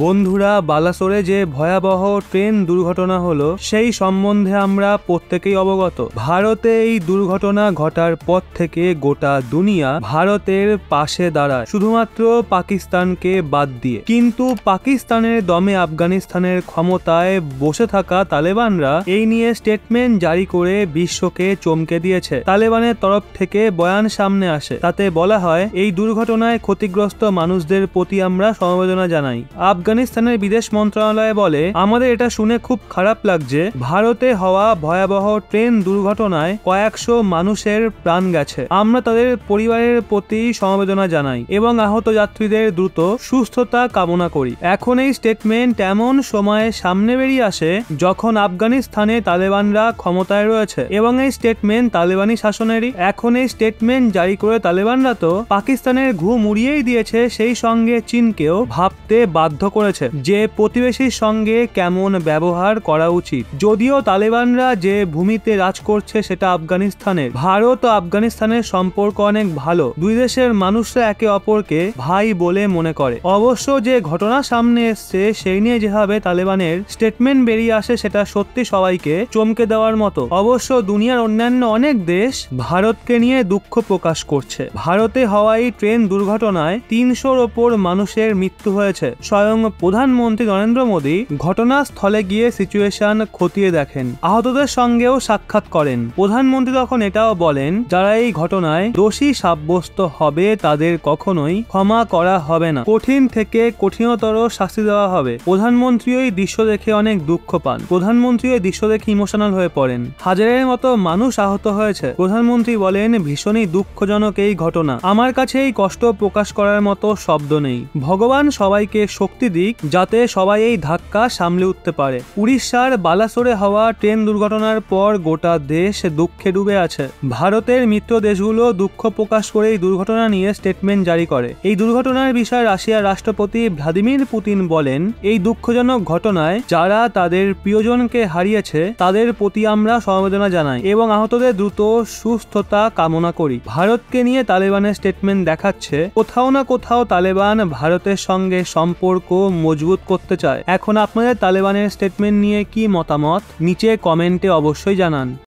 বন্ধুরা, বালাসোরে যে ভয়াবহ ট্রেন দুর্ঘটনা হলো সেই সম্বন্ধে আমরা প্রত্যেকেই অবগত। ভারতে এই দুর্ঘটনা ঘটার পর থেকে গোটা দুনিয়া ভারতের পাশে দাঁড়ায়, শুধুমাত্র পাকিস্তানকে বাদ দিয়ে। কিন্তু পাকিস্তানের দমে আফগানিস্তানের ক্ষমতায় বসে থাকা তালেবানরা এই নিয়ে স্টেটমেন্ট জারি করে বিশ্বকে চমকে দিয়েছে। তালেবানের তরফ থেকে বয়ান সামনে আসে, তাতে বলা হয় এই দুর্ঘটনায় ক্ষতিগ্রস্ত মানুষদের প্রতি আমরা সমবেদনা জানাই। আফগানিস্তানের বিদেশ মন্ত্রণালয় বলে, আমাদের এটা শুনে খুব খারাপ লাগছে। ভারতে হওয়া ভয়াবহ ট্রেন দুর্ঘটনায় কয়েকশো মানুষের প্রাণ গেছে। আমরা তাদের পরিবারের প্রতি সমবেদনা জানাই এবং আহত যাত্রীদের দ্রুত সুস্থতা কামনা করি। এখন এই স্টেটমেন্ট এমন সময়ে সামনে বেরিয়ে আসে যখন আফগানিস্তানে তালেবানরা ক্ষমতায় রয়েছে এবং এই স্টেটমেন্ট তালেবানি শাসনেরই। এখন এই স্টেটমেন্ট জারি করে তালেবানরা তো পাকিস্তানের ঘুম উড়িয়েই দিয়েছে, সেই সঙ্গে চীনকেও ভাবতে বাধ্য করেছে যে প্রতিবেশীর সঙ্গে কেমন ব্যবহার করা উচিত। যদিও তালেবানরা যে ভূমিতে রাজ করছে সেটা আফগানিস্তানের, ভারত ও আফগানিস্তানের সম্পর্ক অনেক ভালো। দুই দেশের মানুষরা একে অপরকে ভাই বলে মনে করে। অবশ্য যে ঘটনা সামনে এসছে সেই নিয়ে যেভাবে তালেবানের স্টেটমেন্ট বেরিয়ে আসে সেটা সত্যি সবাইকে চমকে দেওয়ার মতো। অবশ্য দুনিয়ার অন্যান্য অনেক দেশ ভারতকে নিয়ে দুঃখ প্রকাশ করছে। ভারতে হওয়া এই ট্রেন দুর্ঘটনায় ৩০০-র ওপর মানুষের মৃত্যু হয়েছে। স্বয়ং প্রধানমন্ত্রী নরেন্দ্র মোদী ঘটনাস্থলে গিয়ে সিচুয়েশন খতিয়ে দেখেন, আহতদের সঙ্গেও সাক্ষাৎ করেন। প্রধানমন্ত্রী তখন এটাও বলেন, যারা এই ঘটনায় দোষী সাব্যস্ত হবে তাদের কখনোই ক্ষমা করা হবে না, কঠিন থেকে কঠিনতর শাস্তি দেওয়া হবে। প্রধানমন্ত্রী ওই দৃশ্য দেখে অনেক দুঃখ পান। প্রধানমন্ত্রী ওই দৃশ্য দেখে ইমোশনাল হয়ে পড়েন। হাজারের মতো মানুষ আহত হয়েছে। প্রধানমন্ত্রী বলেন, ভীষণই দুঃখজনক এই ঘটনা। আমার কাছে এই কষ্ট প্রকাশ করার মতো শব্দ নেই। ভগবান সবাইকে শক্তি দিক যাতে সবাই এই ধাক্কা সামলে উঠতে পারে। উড়িষ্যার বালাসোরে হওয়া ট্রেন দুর্ঘটনার পর গোটা দেশ দুঃখে ডুবে আছে। ভারতের মিত্র দেশগুলো দুঃখ প্রকাশ করে এই দুর্ঘটনা নিয়ে স্টেটমেন্ট জারি করে। এই দুর্ঘটনার বিষয়ে রাশিয়ার রাষ্ট্রপতি ভ্লাদিমির পুতিন বলেন, এই দুঃখজনক ঘটনায় যারা তাদের প্রিয়জনকে হারিয়েছে তাদের প্রতি আমরা সমবেদনা জানাই এবং আহতদের দ্রুত সুস্থতা কামনা করি। ভারতকে নিয়ে তালেবানের স্টেটমেন্ট দেখাচ্ছে কোথাও না কোথাও তালেবান ভারতের সঙ্গে সম্পর্ক মজবুত করতে চায়। এখন আপনাদের তালেবানের স্টেটমেন্ট নিয়ে কি মতামত নিচে কমেন্টে অবশ্যই জানান।